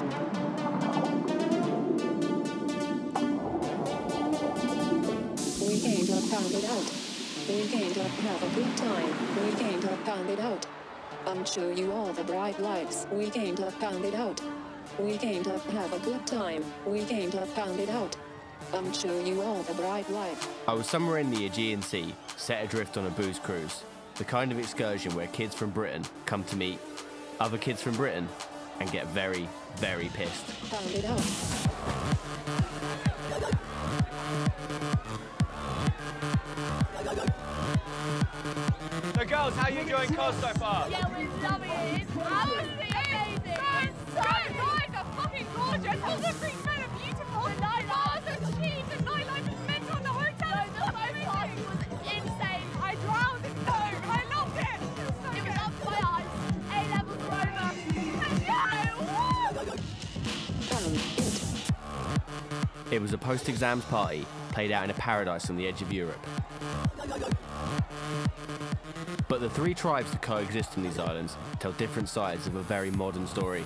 We came to pound it out. We came to have a good time. We came to pound it out. I'm show you all the bright lights. We came to pound it out. We came to have a good time. We came to pound it out. I'm show you all the bright lights. I was somewhere in the Aegean Sea, set adrift on a booze cruise. The kind of excursion where kids from Britain come to meet other kids from Britain and get very, very pissed. Pound it out. So girls, how are you enjoying Cos so far? Yeah, we're loving it. It's absolutely amazing. So guys are fucking gorgeous. All the street men are beautiful. The nightlife are cheap. The nightlife is mental. The hotel is party was insane. I drowned in foam. I loved it. It was up to my eyes. A-levels were over. It was a post-exams party played out in a paradise on the edge of Europe. But the three tribes that coexist on these islands tell different sides of a very modern story.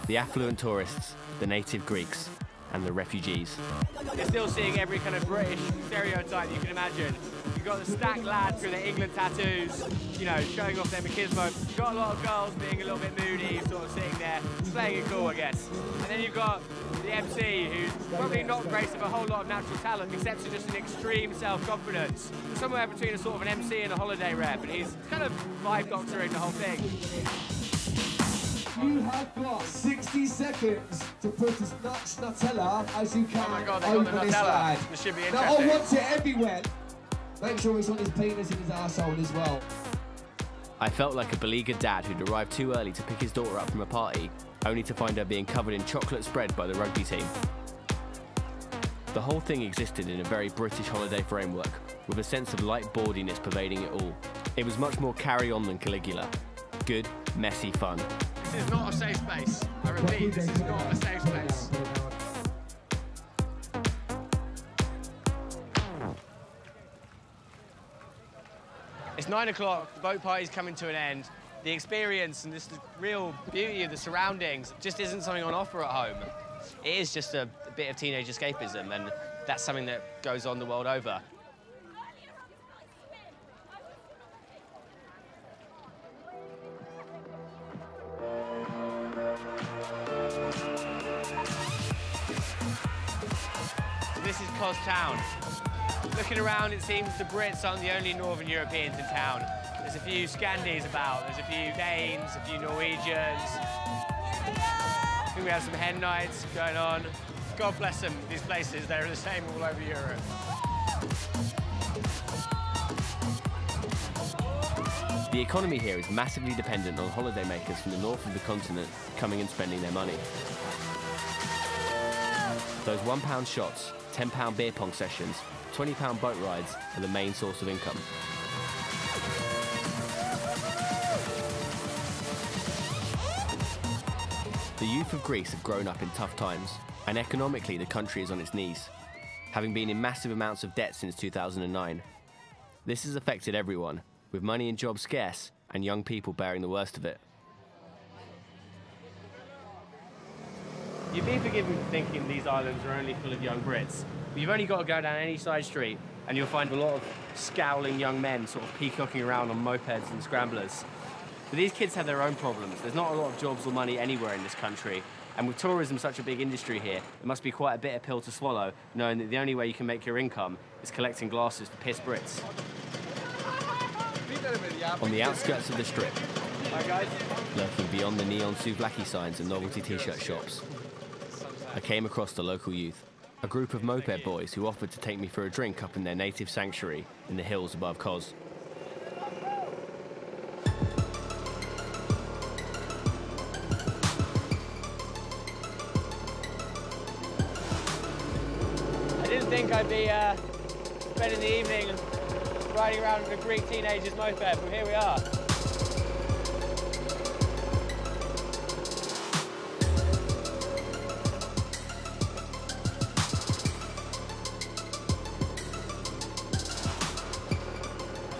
The affluent tourists, the native Greeks, and the refugees. You're still seeing every kind of British stereotype you can imagine. You've got the stacked lads with their England tattoos, you know, showing off their machismo. You've got a lot of girls being a little bit moody, sort of sitting there, playing it cool, I guess. And then you've got the MC, who's probably not graced with a whole lot of natural talent, except for just an extreme self-confidence. Somewhere between a sort of an MC and a holiday rep, and he's kind of vibe doctoring the whole thing. You have got 60 seconds to put as much Nutella as you can. Oh my God, they over got the this Nutella. lad. This should be Now interesting. I want it everywhere. Make sure it's on his penis and his arsehole as well. I felt like a beleaguered dad who'd arrived too early to pick his daughter up from a party, only to find her being covered in chocolate spread by the rugby team. The whole thing existed in a very British holiday framework, with a sense of light bawdiness pervading it all. It was much more carry-on than Caligula. Good, messy fun. This is not a safe space. I repeat, this is not a safe space. It's 9 o'clock, the boat party's coming to an end. The experience and this real beauty of the surroundings just isn't something on offer at home. It is just a bit of teenage escapism, and that's something that goes on the world over. This is Cos Town. Looking around, it seems the Brits aren't the only Northern Europeans in town. There's a few Scandis about, there's a few Danes, a few Norwegians. I think we have some hen nights going on. God bless them, these places, they're the same all over Europe. The economy here is massively dependent on holidaymakers from the north of the continent coming and spending their money. Those £1 shots, £10 beer pong sessions, £20 boat rides are the main source of income. The youth of Greece have grown up in tough times, and economically the country is on its knees, having been in massive amounts of debt since 2009. This has affected everyone, with money and jobs scarce and young people bearing the worst of it. You'd be forgiven for thinking these islands are only full of young Brits. But you've only got to go down any side street and you'll find a lot of scowling young men sort of peacocking around on mopeds and scramblers. But these kids have their own problems. There's not a lot of jobs or money anywhere in this country. And with tourism such a big industry here, it must be quite a bitter pill to swallow, knowing that the only way you can make your income is collecting glasses for piss Brits. On the outskirts of the Strip, Hi guys. lurking beyond the neon souvlaki signs and novelty t-shirt shops, I came across the local youth, a group of moped boys who offered to take me for a drink up in their native sanctuary in the hills above Kos. I didn't think I'd be spending the evening riding around in a Greek teenager's moped, but here we are.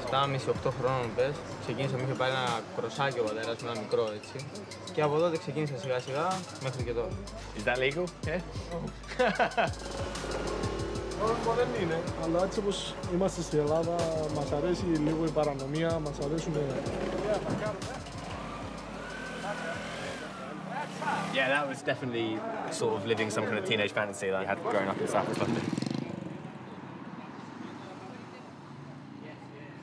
Στα μισή 8 χρόνων πες. Ξεκίνησα, μου είχε πάρει ένα κροσάκι ο πατέρας μου, ένα μικρό έτσι. Και από τότε ξεκίνησα σιγά σιγά μέχρι και τώρα. Is that legal? Yeah. Όρκο δεν είναι, αλλά έτσι όπως είμαστε στην Ελλάδα, μας αρέσει λίγο η παρανομία, μας αρέσουν... Yeah, that was definitely sort of living some kind of teenage fantasy that I had growing up in South West London.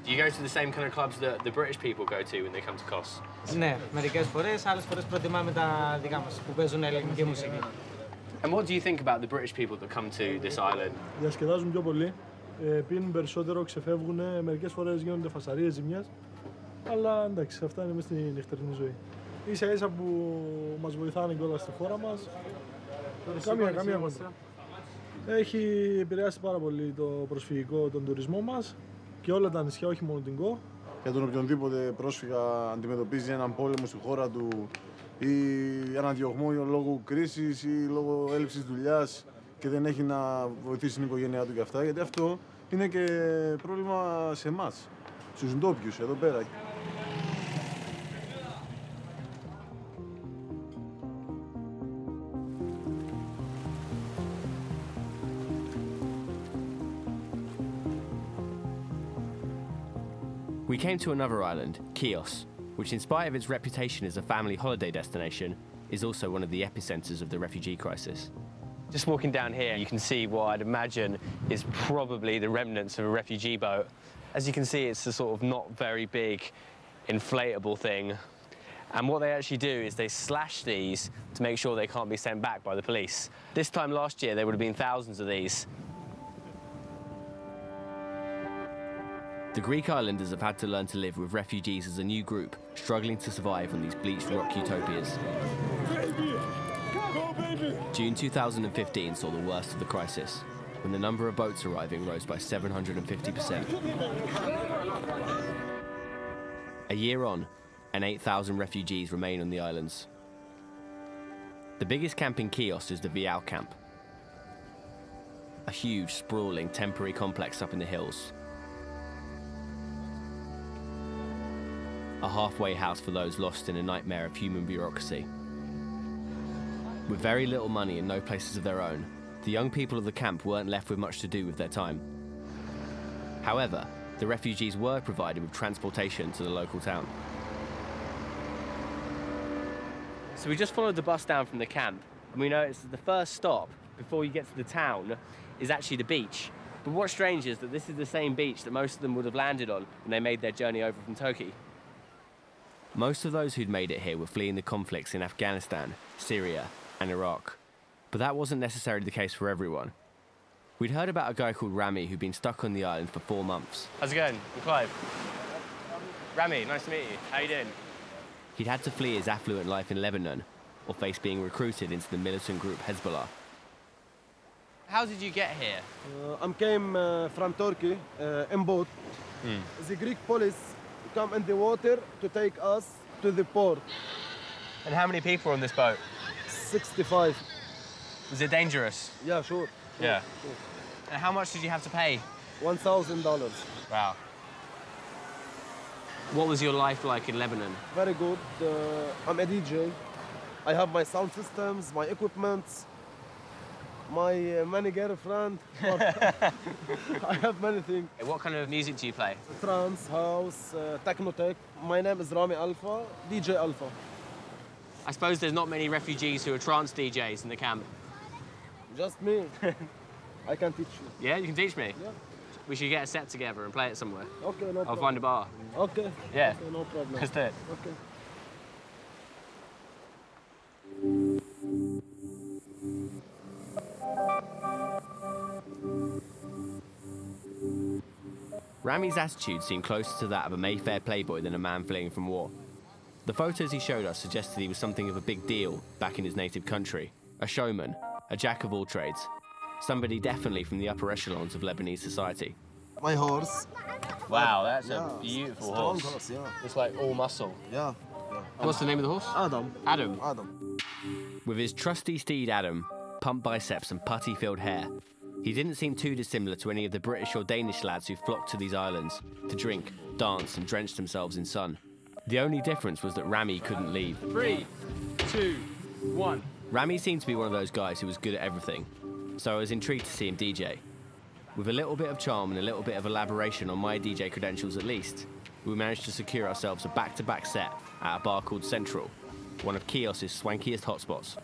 Do you go to the same kind of clubs that the British people go to when they come to Kos? Ναι, μερικές φορές, άλλες φορές προτιμάμε τα δικά μας που παίζουν ελληνική μουσική. And what do you think about the British people that come to this island? Διασκεδάζουν πιο πολύ, πίνουν περισσότερο, ξεφεύγουν, μερικές φορές γίνονται φασαρίες, ζημιές. Αλλά εντάξει, αυτά είναι μέσα στη νυχτερινή ζωή. Ίσα ίσα που μας βοηθάνε κιόλας στη χώρα μας. Καμία κόντρα. Έχει επηρεάσει πάρα πολύ το προσφυγικό, τον τουρισμό μας και όλα τα νησιά, όχι μόνο την Κο. Για τον οποιονδήποτε πρόσφυγα αντιμετωπίζει έναν πόλεμο στη χώρα του ή έναν διωγμό λόγω κρίσης ή λόγω έλλειψης δουλειάς και δεν έχει να βοηθήσει την οικογένειά του και αυτά, γιατί αυτό είναι και πρόβλημα σε εμάς, στους ντόπιους εδώ πέρα. We came to another island, Chios, which in spite of its reputation as a family holiday destination, is also one of the epicenters of the refugee crisis. Just walking down here, you can see what I'd imagine is probably the remnants of a refugee boat. As you can see, it's a sort of not very big inflatable thing. And what they actually do is they slash these to make sure they can't be sent back by the police. This time last year, there would have been thousands of these. The Greek islanders have had to learn to live with refugees as a new group, struggling to survive on these bleached rock utopias. June 2015 saw the worst of the crisis, when the number of boats arriving rose by 750%. A year on, and 8,000 refugees remain on the islands. The biggest camp in Chios is the Vial camp, a huge, sprawling, temporary complex up in the hills. A halfway house for those lost in a nightmare of human bureaucracy. With very little money and no places of their own, the young people of the camp weren't left with much to do with their time. However, the refugees were provided with transportation to the local town. So we just followed the bus down from the camp, and we noticed that the first stop before you get to the town is actually the beach. But what's strange is that this is the same beach that most of them would have landed on when they made their journey over from Turkey. Most of those who'd made it here were fleeing the conflicts in Afghanistan, Syria, and Iraq. But that wasn't necessarily the case for everyone. We'd heard about a guy called Rami who'd been stuck on the island for 4 months. How's it going? I'm Clive. Rami, nice to meet you. How you doing? He'd had to flee his affluent life in Lebanon, or face being recruited into the militant group Hezbollah. How did you get here? I came from Turkey in boat. The Greek police come in the water to take us to the port. And how many people are on this boat? 65. Was it dangerous? Yeah, sure. Yeah. Sure. And how much did you have to pay? $1,000. Wow. What was your life like in Lebanon? Very good. I'm a DJ. I have my sound systems, my equipment, my many girlfriend. I have many things. What kind of music do you play? Trance, house, techno tech. My name is Rami Alpha, DJ Alpha. I suppose there's not many refugees who are trance DJs in the camp. Just me. I can teach you. Yeah, you can teach me? Yeah. We should get a set together and play it somewhere. Okay, no problem. I'll find a bar. Okay. Yeah. Okay, no problem. Let's do it. Okay. Rami's attitude seemed closer to that of a Mayfair playboy than a man fleeing from war. The photos he showed us suggested he was something of a big deal back in his native country. A showman, a jack of all trades. Somebody definitely from the upper echelons of Lebanese society. My horse. Wow, that's a beautiful strong horse. Yeah. It's like all muscle. Yeah. What's the name of the horse? Adam. Adam. Adam. With his trusty steed Adam, pump biceps and putty-filled hair, He didn't seem too dissimilar to any of the British or Danish lads who flocked to these islands to drink, dance and drench themselves in sun. The only difference was that Rami couldn't leave. 3, 2, 1. Rami seemed to be one of those guys who was good at everything, so I was intrigued to see him DJ. With a little bit of charm and a little bit of elaboration on my DJ credentials at least, we managed to secure ourselves a back-to-back set at a bar called Central, one of Chios's swankiest hotspots.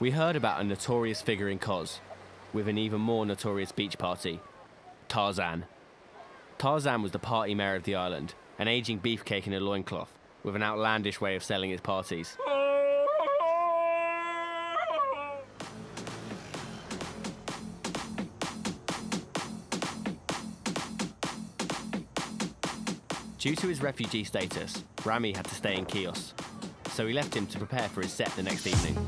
We heard about a notorious figure in Kos, with an even more notorious beach party, Tarzan. Tarzan was the party mayor of the island, an aging beefcake in a loincloth, with an outlandish way of selling his parties. Due to his refugee status, Rami had to stay in Chios, so we left him to prepare for his set the next evening.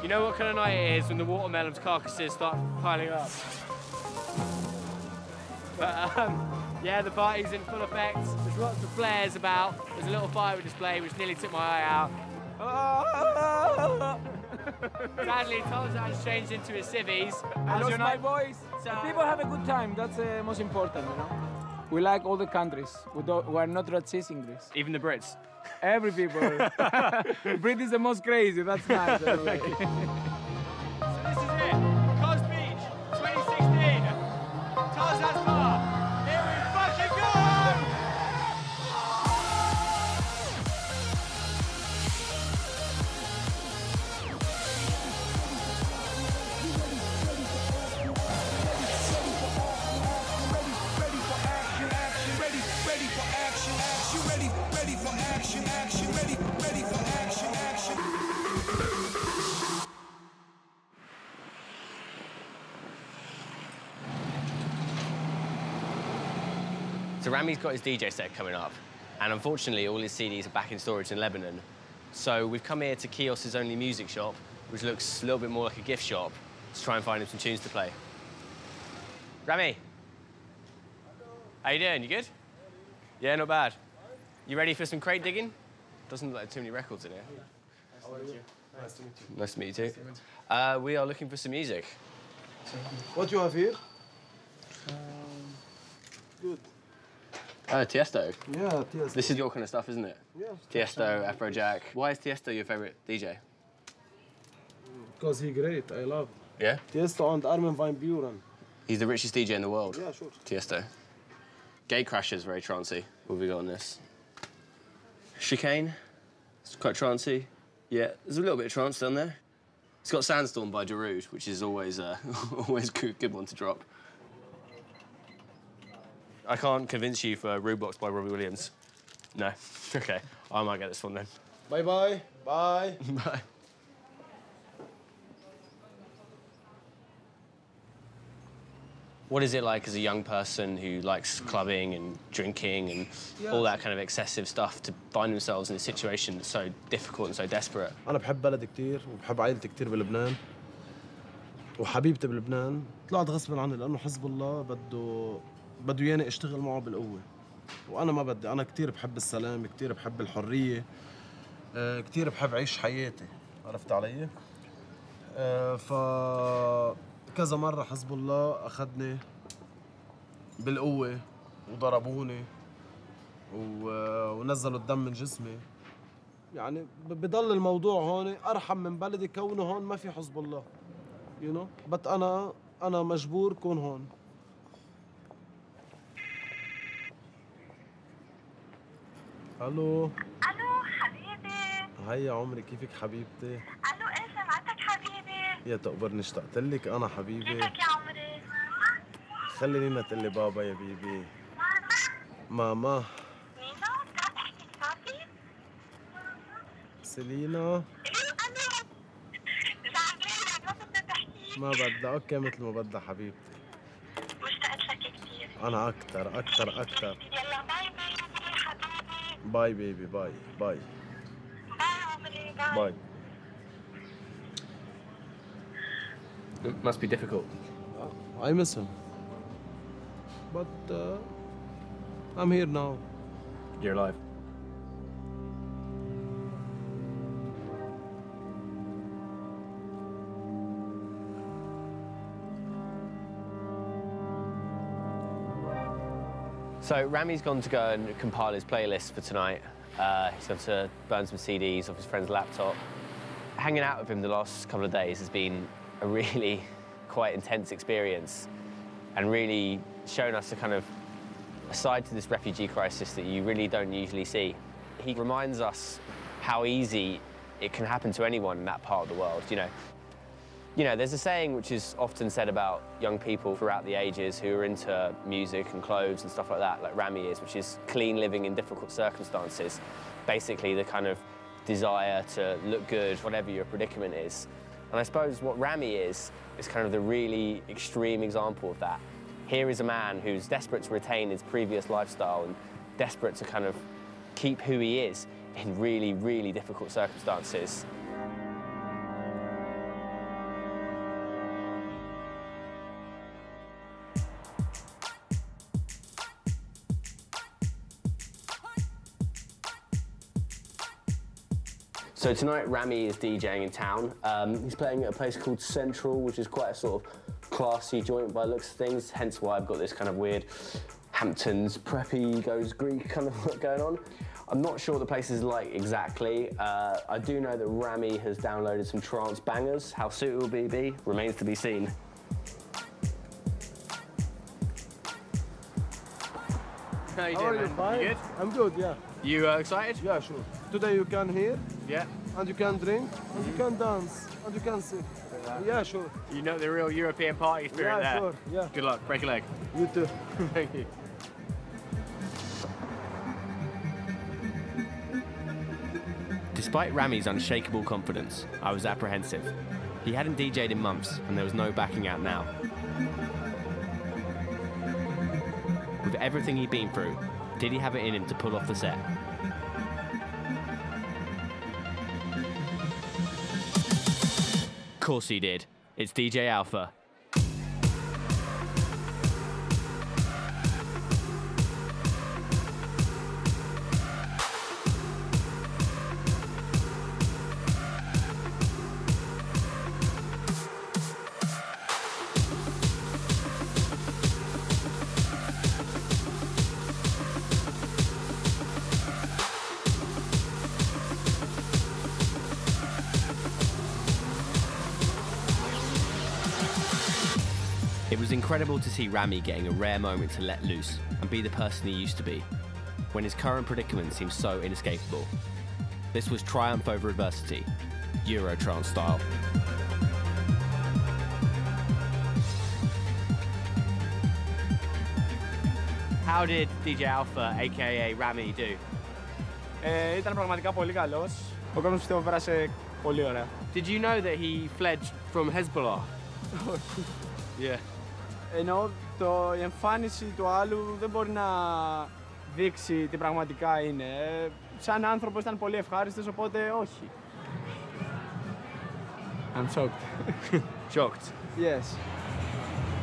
You know what kind of night it is when the watermelons carcasses start piling up? But yeah, the party's in full effect. There's lots of flares about. There's a little firework display which nearly took my eye out. Sadly, Tarzan's changed into his civvies. I lost my voice. People have a good time. That's most important, you know. We like all the countries. We are not racism Greece. Even the Brits. Every people. Brit is the most crazy. That's nice. So this is it. Kos Beach, 2016. Tarzan's bar. Here we fucking go! So Rami's got his DJ set coming up, and unfortunately all his CDs are back in storage in Lebanon. So we've come here to Chios's only music shop, which looks a little bit more like a gift shop, to try and find him some tunes to play. Rami, how you doing? You good? Yeah, not bad. You ready for some crate digging? Doesn't look like too many records in here. How are you? Nice to meet you. Nice to meet you too. We are looking for some music. What you have here? Good. Tiesto. Yeah, Tiesto. This is your kind of stuff, isn't it? Yeah. Tiesto, Afrojack. Why is Tiesto your favourite DJ? Because he's great. I love. Yeah? Tiesto and Armin van Buuren. He's the richest DJ in the world. Yeah, sure. Tiesto. Gatecrasher's very trancey. What have we got on this? Chicane. It's quite trancey. Yeah, there's a little bit of trance down there. It's got Sandstorm by Darude, which is always always good one to drop. I can't convince you for Rudebox by Robbie Williams. No. OK, I might get this one then. Bye-bye. Bye. Bye. What is it like as a young person who likes clubbing and drinking and all that kind of excessive stuff to find themselves in a situation that's so difficult and so desperate? أنا بحب بلدي كتير وبحب عائلتي كتير بلبنان وحبيبتي بلبنان. طلعت غصب عني لأنه حزب الله بده ياني اشتغل معه بالقوة. وأنا ما بدي، أنا كتير بحب السلام، كتير بحب الحرية، كتير بحب عيش حياتي، عرفت علي؟ كذا مرة حزب الله أخذني بالقوة وضربوني ونزلوا الدم من جسمي. يعني بضل الموضوع هون أرحم من بلدي كونه هون ما في حزب الله. You know? But أنا مجبور كون هون. ألو. ألو حبيبي. هيا عمري كيفك حبيبتي؟ ألو إيه سمعتك حبيبي. يا تقبرني اشتقت لك أنا حبيبي. كيفك يا عمري؟ خلي نينا تقول لي بابا يا بيبي. ماما. نينا تعال احكي لبابي. سيلينا. زعلانة ما بدها تحكي. ما بدها، اوكي مثل ما بدها حبيبتي. مشتقت لك كثير. انا اكثر اكثر اكثر. يلا باي باي حبيبي. باي بيبي باي باي. باي عمري باي. باي. It must be difficult. I miss him. But I'm here now. You're alive. So Rami's gone to go and compile his playlist for tonight. He's gone to burn some CDs off his friend's laptop. Hanging out with him the last couple of days has been a really quite intense experience and really shown us a kind of a side to this refugee crisis that you really don't usually see. He reminds us how easy it can happen to anyone in that part of the world, You know, there's a saying which is often said about young people throughout the ages who are into music and clothes and stuff like that, like Rami is, which is clean living in difficult circumstances. Basically, the kind of desire to look good, whatever your predicament is. And I suppose what Rami is kind of the really extreme example of that. Here is a man who's desperate to retain his previous lifestyle and desperate to kind of keep who he is in really, really difficult circumstances. So tonight, Rami is DJing in town. He's playing at a place called Central, which is quite a sort of classy joint by the looks of things, hence why I've got this kind of weird Hamptons preppy goes Greek kind of look going on. I'm not sure what the place is like exactly. I do know that Rami has downloaded some trance bangers. How suited will be remains to be seen. How you How are doing, you? man? Fine? You good? I'm good, yeah. You excited? Yeah, sure. Today you can hear, Yeah. and you can drink, and you can dance, and you can sing. Yeah, sure. You know the real European party spirit Yeah, there. sure, yeah. Good luck. Break a leg. You too. Thank you. Despite Rami's unshakable confidence, I was apprehensive. He hadn't DJ'd in months, and there was no backing out now. With everything he'd been through, did he have it in him to pull off the set? Of course he did. It's DJ Alpha. It was incredible to see Rami getting a rare moment to let loose and be the person he used to be, when his current predicament seems so inescapable. This was triumph over adversity, Eurotrance style. How did DJ Alpha, aka Rami, do? Ήταν πραγματικά πολύ καλός. Ο κόσμος πιστεύω πέρασε πολύ ωραία. Did you know that he fled from Hezbollah? Yeah. Ενώ η εμφάνιση του άλλου δεν μπορεί να δείξει τι πραγματικά είναι. Σαν άνθρωπος ήταν πολύ ευχάριστος, οπότε όχι. I'm shocked. Shocked? Yes.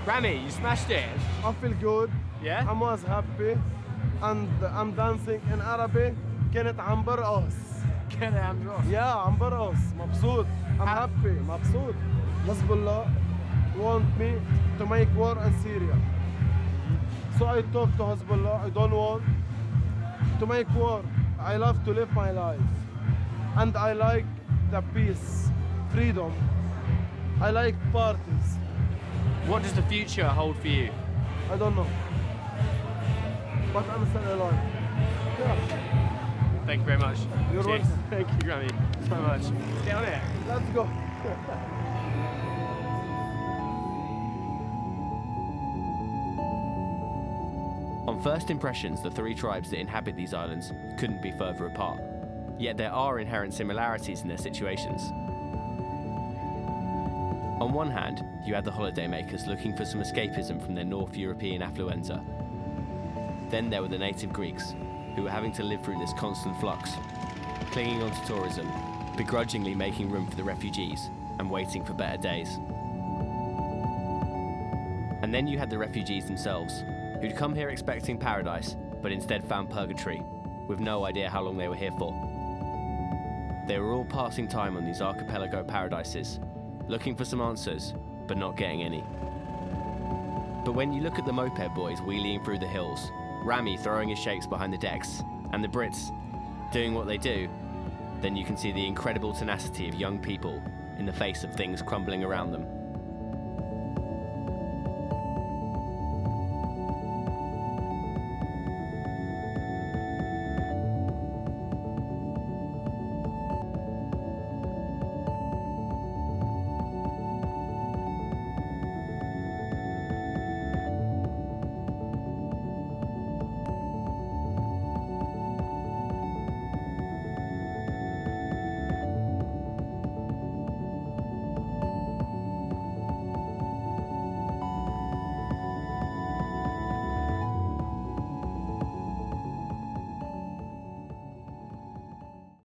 Rami, you smashed it. I feel good. Yeah? I was happy, and I'm dancing in Arabic. كانت عم برقص. كان عم برقص. Yeah, عم برقص. مبسوط. I'm happy. مبسوط. Hezbollah want me to make war in Syria. So I talk to Hezbollah. I don't want to make war. I love to live my life, and I like the peace, freedom. I like parties. What does the future hold for you? I don't know, but I'm still alive. Yeah. Thank you very much. You're Cheers. welcome. Thank you, Rami, so much. Get on it. Let's go. On first impressions, the three tribes that inhabit these islands couldn't be further apart. Yet there are inherent similarities in their situations. On one hand, you had the holidaymakers looking for some escapism from their North European affluenza. Then there were the native Greeks, who were having to live through this constant flux, clinging on to tourism, begrudgingly making room for the refugees, and waiting for better days. And then you had the refugees themselves, who'd come here expecting paradise, but instead found purgatory, with no idea how long they were here for. They were all passing time on these archipelago paradises, looking for some answers, but not getting any. But when you look at the moped boys wheeling through the hills, Rami throwing his shapes behind the decks, and the Brits doing what they do, then you can see the incredible tenacity of young people in the face of things crumbling around them.